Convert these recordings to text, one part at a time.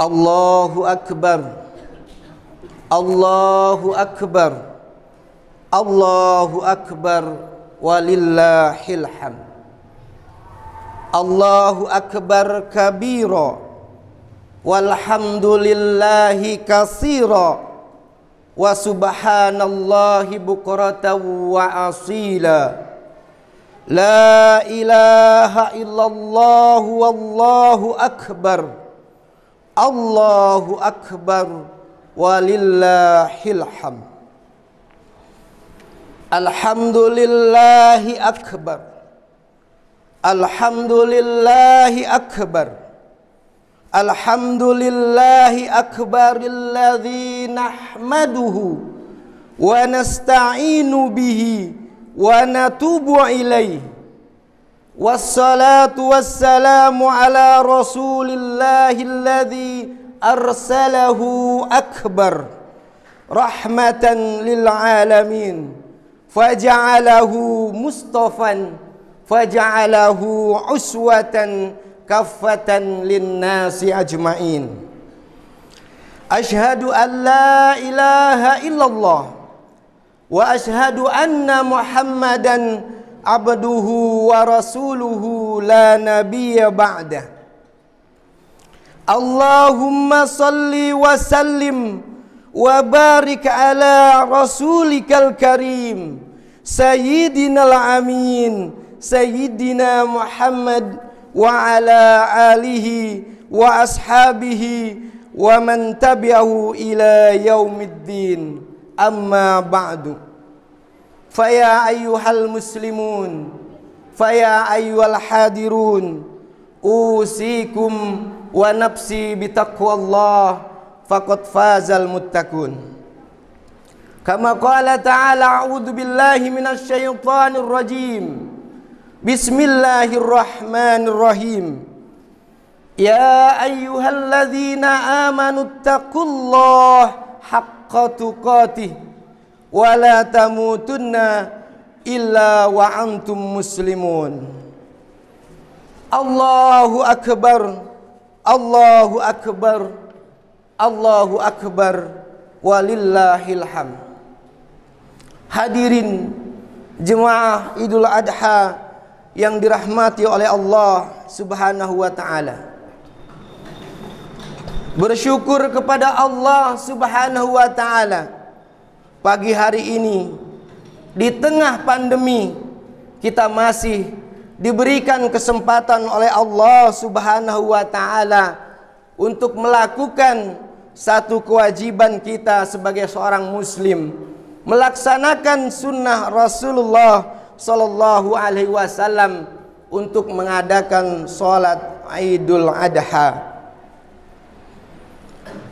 Allahu Akbar, Allahu Akbar, Allahu Akbar, walillahil hamd. Allahu Akbar kabira, walhamdulillahi katsira, wa subhanallahi bukratan wa asila. La ilaha illallah wallahu akbar, Allahu akbar, walillahil hamd. Alhamdulillahi akbar, alhamdulillahi akbar, alhamdulillahi akbarilladzi nahmaduhu wa nasta'inu bihi wa natubu ilaihi. Wassalatu wassalamu ala rasulillahilladzi arsalahu akbar rahmatan lil alamin, faja'alahu mustafan, faja'alahu uswatan kaffatan linnasi ajma'in. Ashhadu an la ilaha illallah wa ashhadu anna Muhammadan abduhu wa rasuluhu la nabiyya ba'dah. Allahumma salli wa sallim wa barik ala rasulikal karim sayyidinal amin sayyidina Muhammad wa ala alihi wa ashabihi wa man tabi'ahu ila yaumiddin. Amma ba'du. Faya ayyuhal muslimun, faya ayyuhal hadirun, usikum wa nafsi bitaqwallah, faqad fazal muttaqun. Kama qala ta'ala, a'udzu billahi minasy syaithanir rajim. Bismillahirrahmanirrahim. Ya ayyuhalladzina amanu taqullaha haqqa tuqatih wa la tamutunna illa wa antum muslimun. Allahu akbar, Allahu akbar, Allahu akbar, walillahil hamd. Hadirin jemaah Idul Adha yang dirahmati oleh Allah Subhanahu wa taala. Bersyukur kepada Allah Subhanahu wa taala, pagi hari ini di tengah pandemi kita masih diberikan kesempatan oleh Allah Subhanahu wa taala untuk melakukan satu kewajiban kita sebagai seorang muslim, melaksanakan sunnah Rasulullah sallallahu alaihi wasallam untuk mengadakan salat Idul Adha.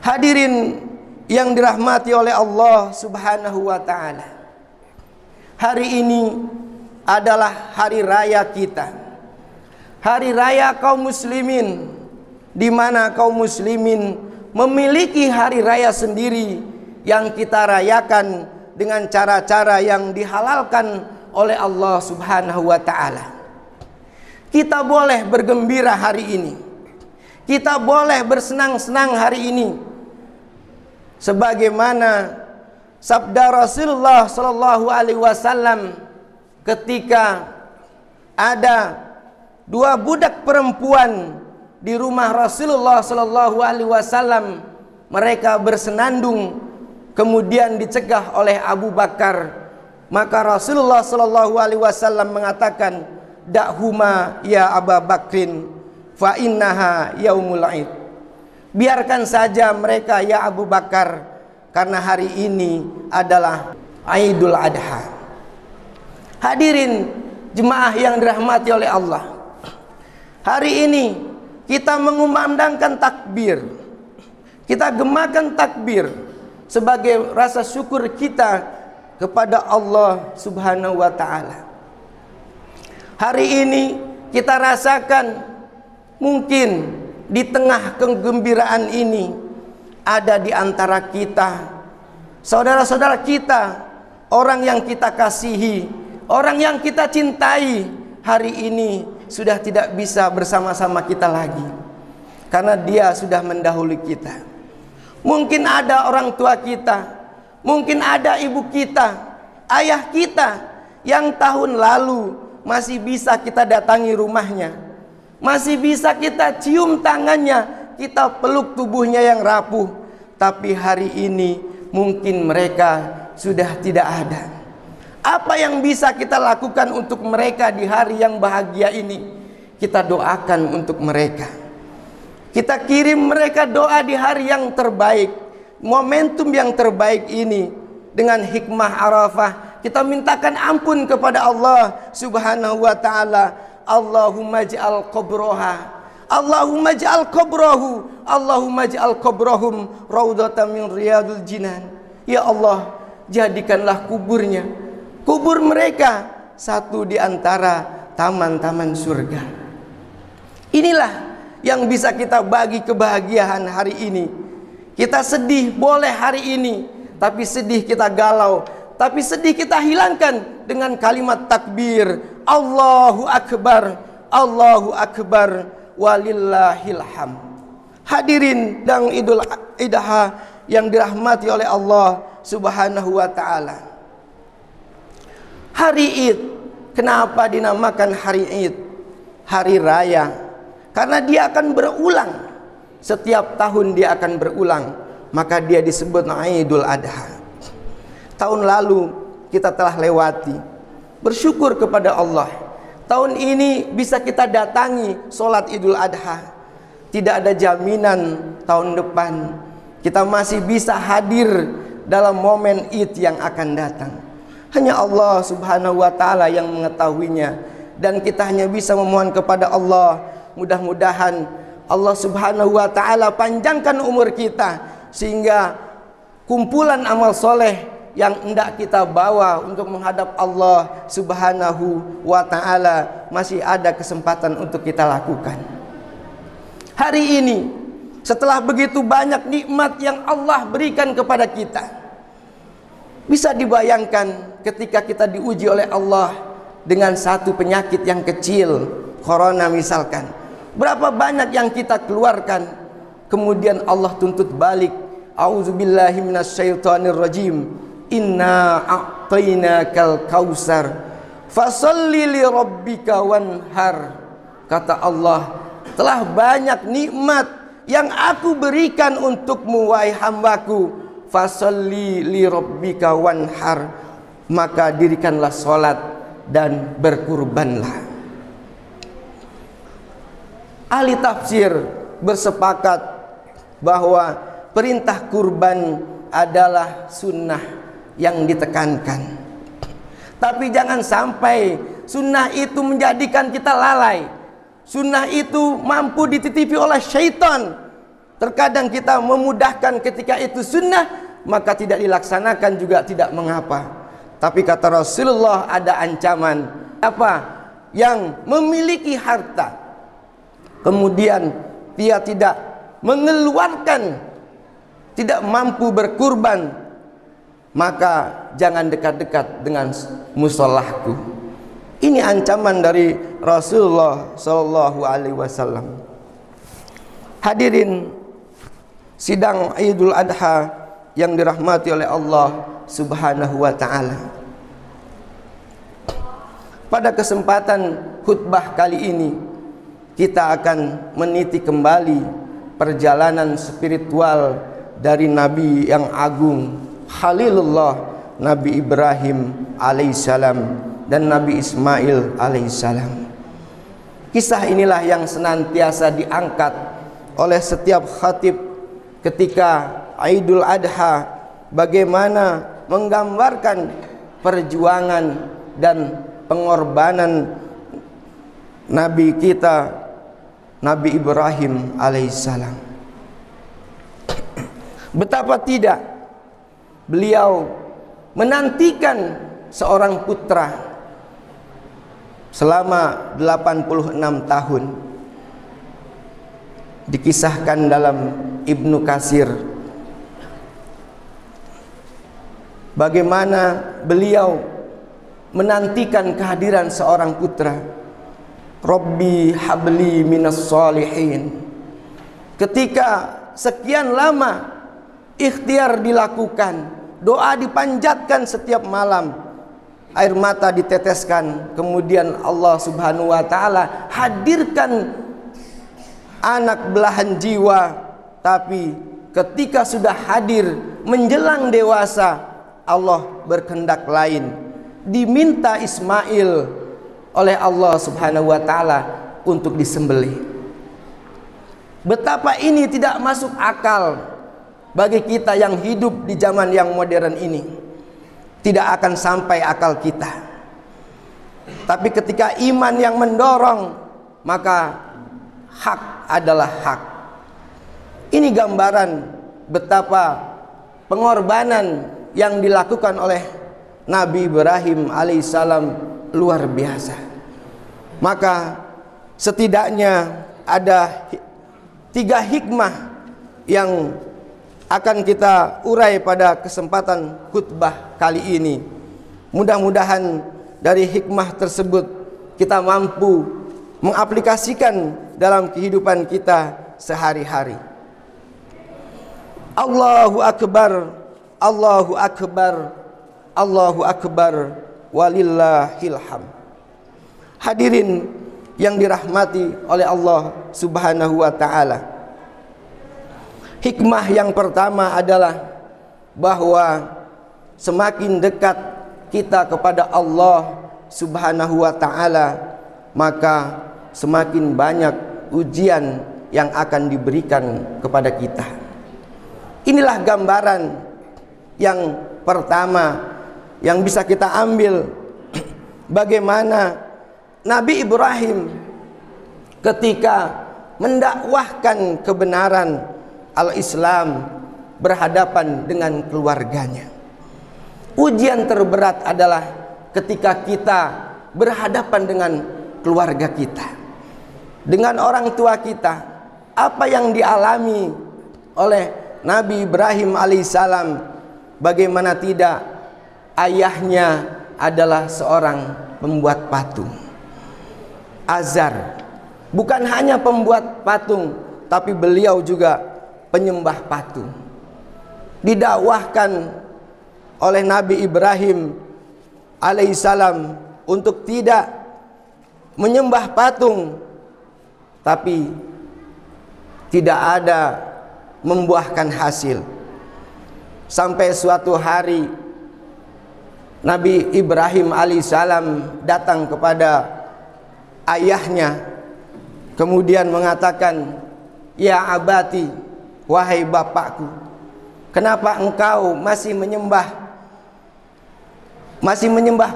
Hadirin yang dirahmati oleh Allah Subhanahu wa taala, hari ini adalah hari raya kita, hari raya kaum muslimin, di mana kaum muslimin memiliki hari raya sendiri yang kita rayakan dengan cara-cara yang dihalalkan oleh Allah Subhanahu wa taala. Kita boleh bergembira hari ini, kita boleh bersenang-senang hari ini, sebagaimana sabda Rasulullah sallallahu alaihi wasallam ketika ada dua budak perempuan di rumah Rasulullah sallallahu alaihi wasallam, mereka bersenandung, kemudian dicegah oleh Abu Bakar. Maka Rasulullah sallallahu alaihi wasallam mengatakan, "Da'huma ya Abu Bakrin, fa innaha yaumul Id." Biarkan saja mereka ya Abu Bakar, karena hari ini adalah Idul Adha. Hadirin jemaah yang dirahmati oleh Allah, hari ini kita mengumandangkan takbir, kita gemakan takbir sebagai rasa syukur kita kepada Allah Subhanahu wa taala. Hari ini kita rasakan, mungkin di tengah kegembiraan ini ada di antara kita saudara-saudara kita, orang yang kita kasihi, orang yang kita cintai, hari ini sudah tidak bisa bersama-sama kita lagi. karena dia sudah mendahului kita. Mungkin ada orang tua kita, mungkin ada ibu kita, ayah kita yang tahun lalu masih bisa kita datangi rumahnya, masih bisa kita cium tangannya, kita peluk tubuhnya yang rapuh. Tapi hari ini mungkin mereka sudah tidak ada. Apa yang bisa kita lakukan untuk mereka di hari yang bahagia ini? Kita doakan untuk mereka. Kita kirim mereka doa di hari yang terbaik, momentum yang terbaik ini. Dengan hikmah Arafah, kita mintakan ampun kepada Allah Subhanahu wa ta'ala. Allahumma ja'al qabraha, Allahumma ja'al qabrahu, Allahumma ja'al qabrahum raudhatan min riyadul jinan. Ya Allah, jadikanlah kuburnya, kubur mereka satu di antara taman-taman surga. Inilah yang bisa kita bagi kebahagiaan hari ini. Kita sedih boleh hari ini, tapi sedih kita galau, tapi sedih kita hilangkan dengan kalimat takbir, Allahu Akbar, Allahu Akbar, walillahil hamd. Hadirin dan Idul Adha yang dirahmati oleh Allah Subhanahu wa ta'ala. Hari Id, kenapa dinamakan hari Id? Hari raya, karena dia akan berulang. Setiap tahun dia akan berulang, maka dia disebut Idul Adha. Tahun lalu kita telah lewati, bersyukur kepada Allah. Tahun ini bisa kita datangi sholat Idul Adha. Tidak ada jaminan tahun depan kita masih bisa hadir dalam momen Id yang akan datang. Hanya Allah Subhanahu wa ta'ala yang mengetahuinya, dan kita hanya bisa memohon kepada Allah, mudah-mudahan Allah Subhanahu wa ta'ala panjangkan umur kita, sehingga kumpulan amal soleh yang hendak kita bawa untuk menghadap Allah Subhanahu wa ta'ala masih ada kesempatan untuk kita lakukan. Hari ini, setelah begitu banyak nikmat yang Allah berikan kepada kita, bisa dibayangkan ketika kita diuji oleh Allah dengan satu penyakit yang kecil, corona misalkan, berapa banyak yang kita keluarkan, kemudian Allah tuntut balik. A'udzubillahi minasyaitonirrajim. Inna a'tainakal kausar fasalli li rabbika wanhar. Kata Allah, telah banyak nikmat yang aku berikan untukmu wahai hambaku, fasalli li rabbika wanhar, maka dirikanlah salat dan berkurbanlah. Ahli tafsir bersepakat bahwa perintah kurban adalah sunnah yang ditekankan. Tapi jangan sampai sunnah itu menjadikan kita lalai. Sunnah itu mampu dititipi oleh syaitan. Terkadang kita memudahkan ketika itu sunnah, maka tidak dilaksanakan juga tidak mengapa. Tapi kata Rasulullah ada ancaman. Apa? Yang memiliki harta, kemudian dia tidak mengeluarkan, tidak mampu berkurban, maka jangan dekat-dekat dengan musholahku. Ini ancaman dari Rasulullah Sallallahu Alaihi Wasallam. Hadirin sidang Idul Adha yang dirahmati oleh Allah Subhanahu wa ta'ala. Pada kesempatan khutbah kali ini, kita akan meniti kembali perjalanan spiritual dari Nabi yang agung, Khalilullah, Nabi Ibrahim alaihissalam dan Nabi Ismail alaihissalam. Kisah inilah yang senantiasa diangkat oleh setiap khatib ketika Idul Adha, bagaimana menggambarkan perjuangan dan pengorbanan Nabi kita, Nabi Ibrahim alaihissalam. Betapa tidak beliau menantikan seorang putra selama 86 tahun. Dikisahkan dalam Ibnu Katsir bagaimana beliau menantikan kehadiran seorang putra. Rabbi habli minas salihin, ketika sekian lama ikhtiar dilakukan, doa dipanjatkan setiap malam, air mata diteteskan, kemudian Allah Subhanahu wa taala hadirkan anak belahan jiwa, tapi ketika sudah hadir menjelang dewasa, Allah berkehendak lain, diminta Ismail oleh Allah Subhanahu wa taala untuk disembelih. Betapa ini tidak masuk akal bagi kita yang hidup di zaman yang modern ini. Tidak akan sampai akal kita. Tapi ketika iman yang mendorong, maka hak adalah hak. Ini gambaran betapa pengorbanan yang dilakukan oleh Nabi Ibrahim alaihissalam luar biasa. Maka setidaknya ada 3 hikmah yang akan kita urai pada kesempatan khutbah kali ini. Mudah-mudahan dari hikmah tersebut kita mampu mengaplikasikan dalam kehidupan kita sehari-hari. Allahu Akbar, Allahu Akbar, Allahu Akbar, walillahil hamd. Hadirin yang dirahmati oleh Allah Subhanahu wa taala. Hikmah yang pertama adalah bahwa semakin dekat kita kepada Allah Subhanahu wa taala, maka semakin banyak ujian yang akan diberikan kepada kita. Inilah gambaran yang pertama yang bisa kita ambil bagaimana Nabi Ibrahim ketika mendakwahkan kebenaran al-Islam berhadapan dengan keluarganya. Ujian terberat adalah ketika kita berhadapan dengan keluarga kita, dengan orang tua kita. Apa yang dialami oleh Nabi Ibrahim alaihissalam, bagaimana tidak, ayahnya adalah seorang pembuat patung. Azar bukan hanya pembuat patung, tapi beliau juga penyembah patung. Didakwahkan oleh Nabi Ibrahim alaihissalam untuk tidak menyembah patung, tapi tidak ada membuahkan hasil. Sampai suatu hari Nabi Ibrahim alaihissalam datang kepada ayahnya, kemudian mengatakan, "Ya abati, wahai bapakku, kenapa engkau masih menyembah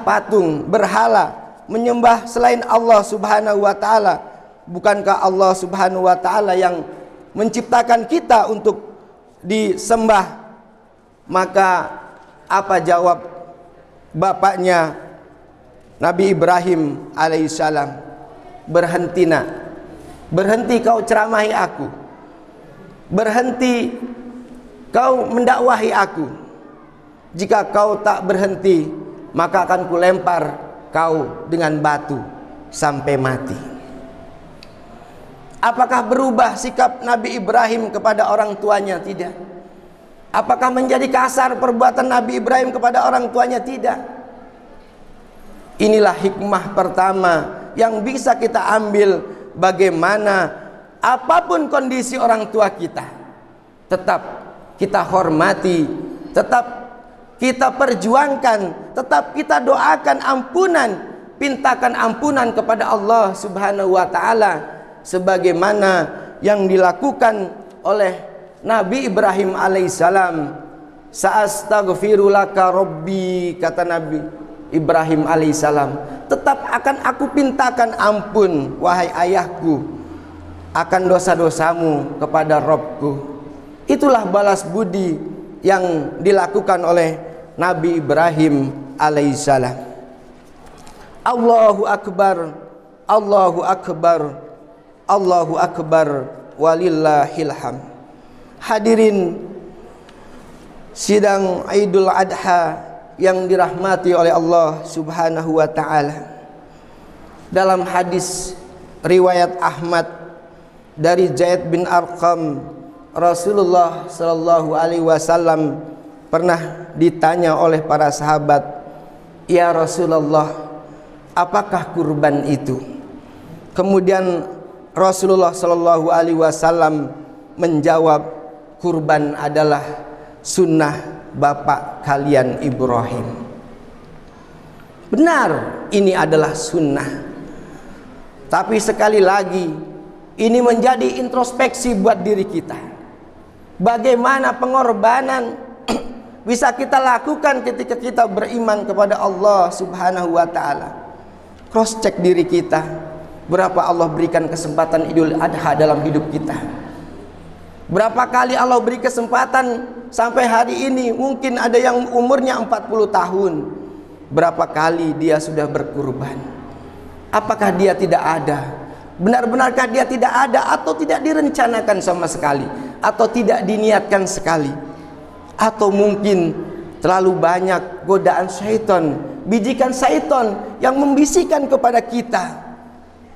patung, berhala, menyembah selain Allah Subhanahu wa taala? Bukankah Allah Subhanahu wa taala yang menciptakan kita untuk disembah?" Maka apa jawab bapaknya Nabi Ibrahim alaihissalam? "Berhenti nak, berhenti kau ceramahi aku, berhenti kau mendakwahi aku. Jika kau tak berhenti, maka akan kulempar kau dengan batu sampai mati." Apakah berubah sikap Nabi Ibrahim kepada orang tuanya? Tidak. Apakah menjadi kasar perbuatan Nabi Ibrahim kepada orang tuanya? Tidak. Inilah hikmah pertama yang bisa kita ambil, bagaimana apapun kondisi orang tua kita, tetap kita hormati, tetap kita perjuangkan, tetap kita doakan ampunan, pintakan ampunan kepada Allah Subhanahu wa taala, sebagaimana yang dilakukan oleh Nabi Ibrahim alaihissalam. "Sa'astaghfirulaka Rabbi," kata Nabi Ibrahim alaihissalam, "tetap akan aku pintakan ampun, wahai ayahku, akan dosa-dosamu kepada Rabbku." Itulah balas budi yang dilakukan oleh Nabi Ibrahim alaihissalam. Allahu Akbar, Allahu Akbar, Allahu Akbar, walillahil hamd. Hadirin sidang Idul Adha yang dirahmati oleh Allah Subhanahu wa taala. Dalam hadis riwayat Ahmad dari Zaid bin Arqam, Rasulullah Shallallahu Alaihi Wasallam pernah ditanya oleh para sahabat, "Ya Rasulullah, apakah kurban itu?" Kemudian Rasulullah Shallallahu Alaihi Wasallam menjawab, "Kurban adalah sunnah bapak kalian Ibrahim." Benar, ini adalah sunnah. Tapi sekali lagi, ini menjadi introspeksi buat diri kita. Bagaimana pengorbanan bisa kita lakukan ketika kita beriman kepada Allah Subhanahu wa Ta'ala. Cross check diri kita, berapa Allah berikan kesempatan Idul Adha dalam hidup kita. Berapa kali Allah beri kesempatan sampai hari ini. Mungkin ada yang umurnya 40 tahun. Berapa kali dia sudah berkurban? Apakah dia tidak ada? Benar-benarkah dia tidak ada, atau tidak direncanakan sama sekali, atau tidak diniatkan sekali? Atau mungkin terlalu banyak godaan syaitan, bijikan syaitan yang membisikkan kepada kita.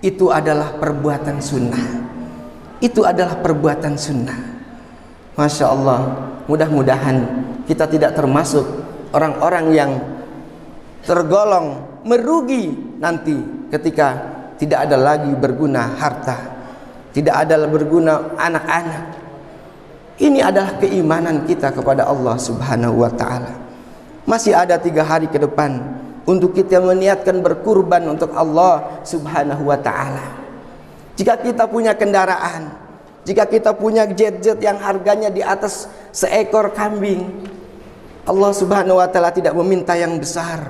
Itu adalah perbuatan sunnah. Itu adalah perbuatan sunnah. Masya Allah, mudah-mudahan kita tidak termasuk orang-orang yang tergolong merugi nanti ketika tidak ada lagi berguna harta, tidak ada berguna anak-anak. Ini adalah keimanan kita kepada Allah Subhanahu wa Ta'ala. Masih ada 3 hari ke depan untuk kita meniatkan berkurban untuk Allah Subhanahu wa Ta'ala. Jika kita punya kendaraan, jika kita punya jet-jet yang harganya di atas seekor kambing, Allah Subhanahu wa Ta'ala tidak meminta yang besar,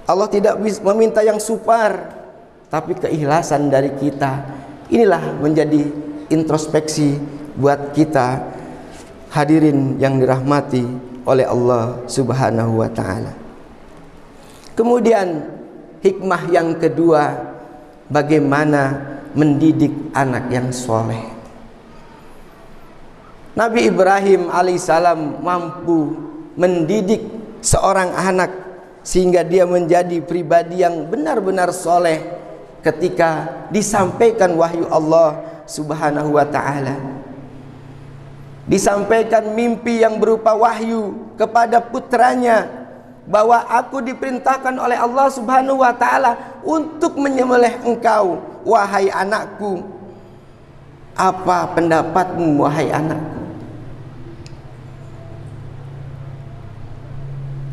Allah tidak meminta yang super, tapi keikhlasan dari kita. Inilah menjadi introspeksi buat kita hadirin yang dirahmati oleh Allah Subhanahu wa Ta'ala. Kemudian hikmah yang kedua, bagaimana mendidik anak yang soleh. Nabi Ibrahim alaihissalam mampu mendidik seorang anak sehingga dia menjadi pribadi yang benar-benar soleh ketika disampaikan wahyu Allah Subhanahu wa Ta'ala. Disampaikan mimpi yang berupa wahyu kepada putranya, bahwa aku diperintahkan oleh Allah Subhanahu wa Ta'ala untuk menyembelih engkau, wahai anakku. Apa pendapatmu, wahai anakku?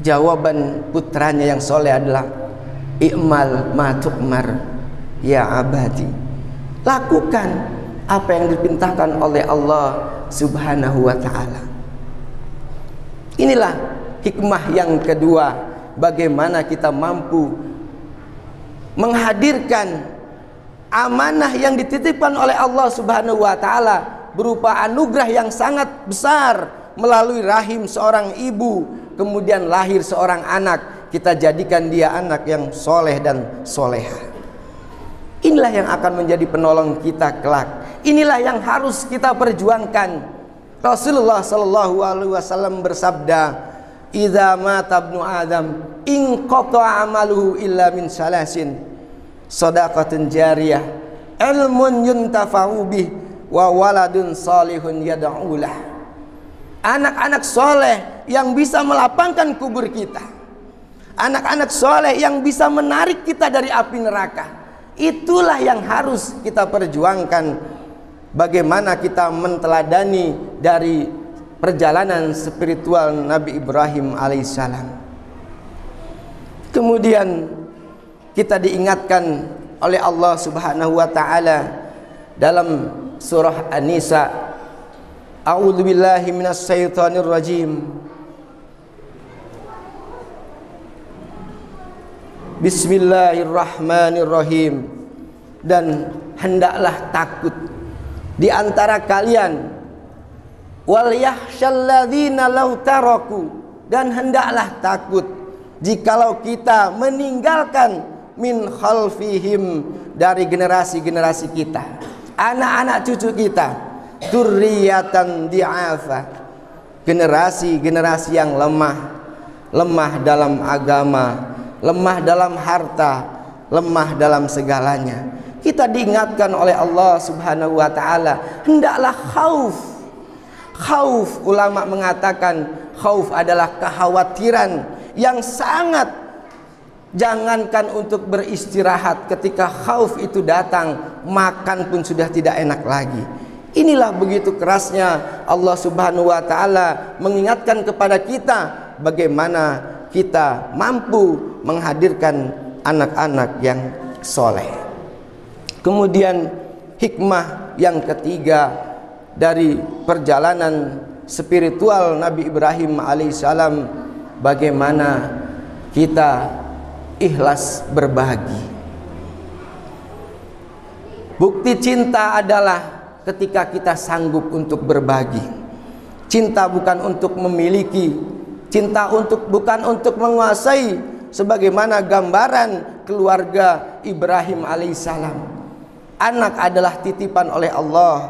Jawaban putranya yang soleh adalah, "I'mal ma tu'mar ya abadi." Lakukan apa yang diperintahkan oleh Allah Subhanahu wa Ta'ala. Inilah hikmah yang kedua, bagaimana kita mampu menghadirkan amanah yang dititipkan oleh Allah Subhanahu wa Ta'ala berupa anugerah yang sangat besar melalui rahim seorang ibu, kemudian lahir seorang anak, kita jadikan dia anak yang soleh dan soleha. Inilah yang akan menjadi penolong kita kelak. Inilah yang harus kita perjuangkan. Rasulullah Shallallahu Alaihi Wasallam bersabda, "Idza mata ibnu Adam, inqata'a amaluhu illa min salasin, shadaqatin jariyah, ilmun yuntafa'u bih, wa waladun salihun yad'u lah." Anak-anak soleh yang bisa melapangkan kubur kita, anak-anak soleh yang bisa menarik kita dari api neraka, itulah yang harus kita perjuangkan. Bagaimana kita menteladani dari perjalanan spiritual Nabi Ibrahim alaihissalam. Kemudian kita diingatkan oleh Allah Subhanahu wa Ta'ala dalam surah An-Nisa, "A'udzubillahi minasyaitonirrajim. Bismillahirrahmanirrahim. Dan hendaklah takut di antara kalian, wal yakhshalladzina law taraku, dan hendaklah takut jikalau kita meninggalkan min khalfihim, dari generasi-generasi kita, anak-anak cucu kita, dzurriyyatan di'afa, generasi-generasi yang lemah dalam agama, lemah dalam harta, lemah dalam segalanya, kita diingatkan oleh Allah Subhanahu wa taala, hendaklah khauf. Khauf, ulama mengatakan khauf adalah kekhawatiran yang sangat, jangankan untuk beristirahat, ketika khauf itu datang, makan pun sudah tidak enak lagi. Inilah begitu kerasnya Allah Subhanahu wa taala mengingatkan kepada kita bagaimana kita mampu menghadirkan anak-anak yang soleh. Kemudian hikmah yang ketiga dari perjalanan spiritual Nabi Ibrahim alaihissalam, bagaimana kita ikhlas berbagi. Bukti cinta adalah ketika kita sanggup untuk berbagi. Cinta bukan untuk memiliki, cinta bukan untuk menguasai, sebagaimana gambaran keluarga Ibrahim alaihissalam. Anak adalah titipan oleh Allah,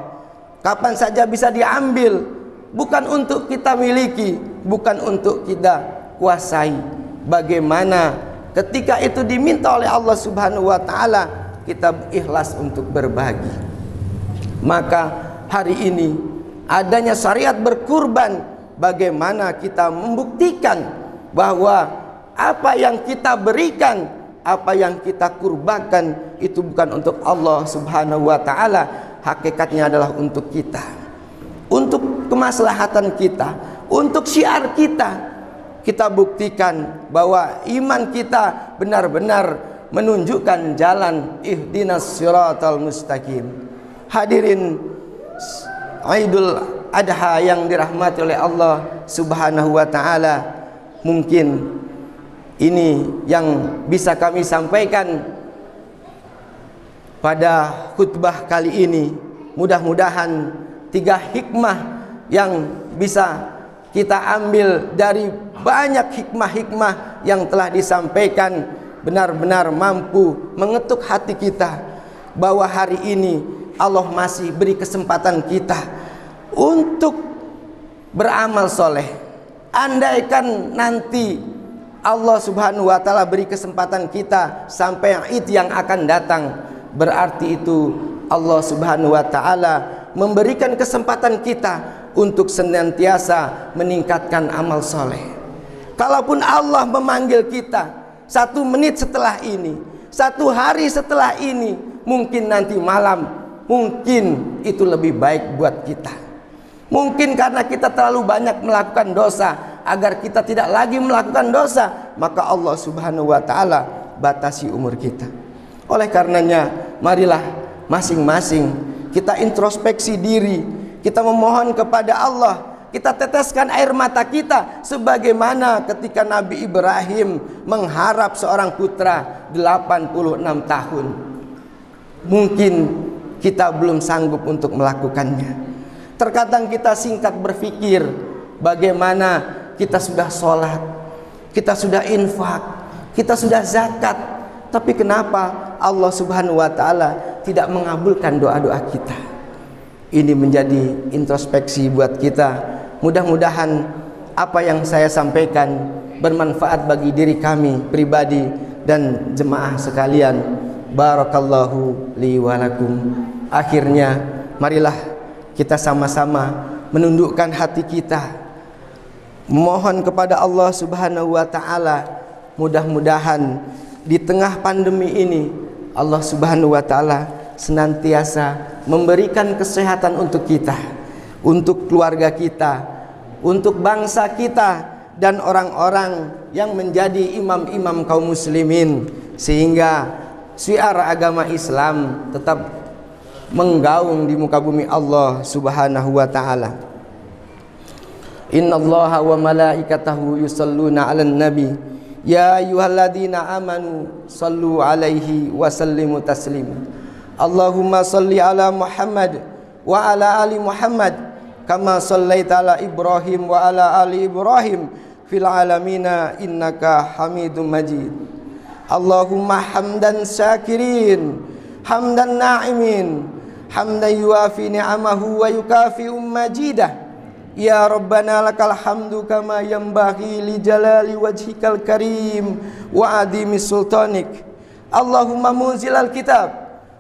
kapan saja bisa diambil, bukan untuk kita miliki, bukan untuk kita kuasai. Bagaimana ketika itu diminta oleh Allah Subhanahu wa taala, kita ikhlas untuk berbagi. Maka hari ini adanya syariat berkurban, bagaimana kita membuktikan bahwa apa yang kita berikan, apa yang kita kurbankan itu bukan untuk Allah Subhanahu wa taala, hakikatnya adalah untuk kita, untuk kemaslahatan kita, untuk syiar kita. Kita buktikan bahwa iman kita benar-benar menunjukkan jalan ihdinas siratal mustaqim. Hadirin Idul Adha yang dirahmati oleh Allah Subhanahu wa taala, mungkin ini yang bisa kami sampaikan pada khutbah kali ini. Mudah-mudahan 3 hikmah yang bisa kita ambil dari banyak hikmah-hikmah yang telah disampaikan benar-benar mampu mengetuk hati kita bahwa hari ini Allah masih beri kesempatan kita untuk beramal soleh. Andaikan nanti Allah Subhanahu wa taala beri kesempatan kita sampai Id yang akan datang, berarti itu Allah Subhanahu wa taala memberikan kesempatan kita untuk senantiasa meningkatkan amal soleh. Kalaupun Allah memanggil kita 1 menit setelah ini, 1 hari setelah ini, mungkin nanti malam, mungkin itu lebih baik buat kita. Mungkin karena kita terlalu banyak melakukan dosa, agar kita tidak lagi melakukan dosa, maka Allah Subhanahu wa taala batasi umur kita. Oleh karenanya, marilah masing-masing kita introspeksi diri, kita memohon kepada Allah, kita teteskan air mata kita sebagaimana ketika Nabi Ibrahim mengharap seorang putra 86 tahun. Mungkin kita belum sanggup untuk melakukannya. Terkadang kita singkat berpikir, bagaimana kita sudah sholat, kita sudah infak, kita sudah zakat, tapi kenapa Allah Subhanahu wa taala tidak mengabulkan doa-doa kita? Ini menjadi introspeksi buat kita. Mudah-mudahan apa yang saya sampaikan bermanfaat bagi diri kami pribadi dan jemaah sekalian. Barakallahu li wa lakum. Akhirnya marilah kita sama-sama menundukkan hati kita, mohon kepada Allah Subhanahu wa taala. Mudah-mudahan di tengah pandemi ini Allah Subhanahu wa taala senantiasa memberikan kesehatan untuk kita, untuk keluarga kita, untuk bangsa kita, dan orang-orang yang menjadi imam-imam kaum muslimin, sehingga syiar agama Islam tetap menggaung di muka bumi Allah Subhanahu wa taala. Innallaha wa malaikatahu yusalluna 'alan nabi ya ayyuhalladzina amanu sallu 'alaihi wa sallimu taslima. Allahumma salli 'ala Muhammad wa 'ala ali Muhammad kama shallaita 'ala Ibrahim wa 'ala ali Ibrahim fil 'alamina innaka Hamidum Majid. Allahumma hamdan syakirin, hamdan na'imin, hamdan yuafi ni'amahu wa yukafi'u majidah. Ya Rabbana lakal hamdu kama yanbaghi li jalali wajhikal karim wa adimi sultanik. Allahumma munzilal kitab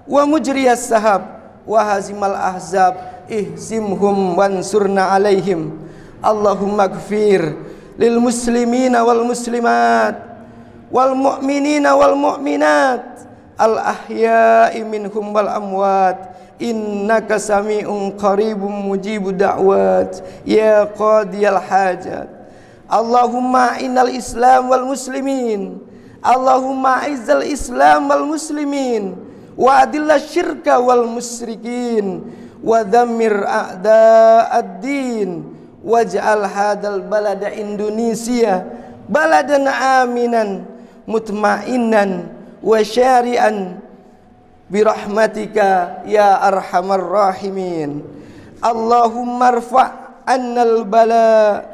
wa mujriyas sahab wa hazimal ahzab ihzimhum wansurna alaihim. Allahumma ighfir lil muslimina wal muslimat wal mu'minina wal mu'minat al ahya'i minhum wal amwat innaka sami'un qaribun mujibud da'wat ya qadiyal hajat. Allahumma innal islam wal muslimin, Allahumma izzal islam wal muslimin wa adilla syirka wal musyrikin wa dhammir a'da'ad-din waj'al hadal balada Indonesia baladan aminan mutmainan wa syari'an birahmatika ya arhamar rahimin. Allahumma rfa' annal bala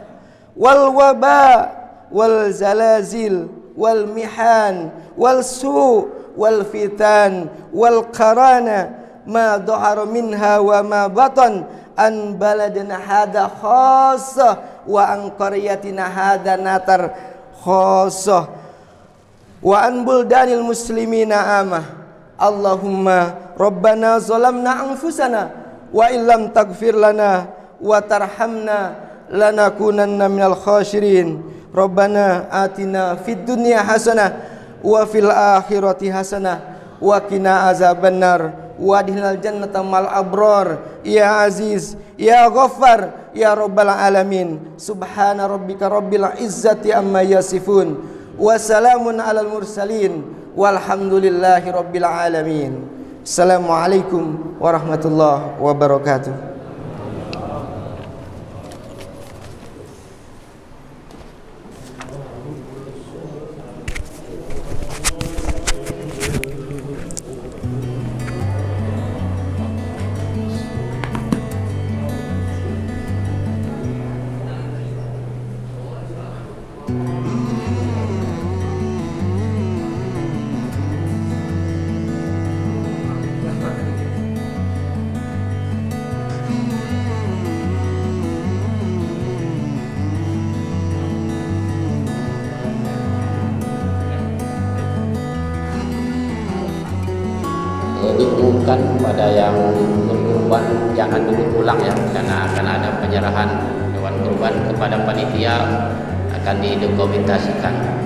wal waba wal zalazil wal mihan wal su' wal fitan wal qarana ma dhahara minha wa ma batan an baladina hada khassah wa an qaryatina hada natar khassah wa an buldanil muslimina amah. Allahumma rabbana zalamna anfusana wa illam taghfir lana wa tarhamna lanakunanna minal khasirin. Rabbana atina fid dunya hasanah wa fil akhirati hasanah wa qina azabannar wa adkhilnal jannata mal abrar ya aziz ya ghaffar ya rabbal alamin. Subhana rabbika rabbil izzati amma yasifun wa salamun alal mursalin walhamdulillahi rabbil alamin. Assalamualaikum warahmatullahi wabarakatuh. Diumumkan kepada yang berkorban jangan dulu pulang ya, karena akan ada penyerahan hewan kurban kepada panitia, akan didokumentasikan.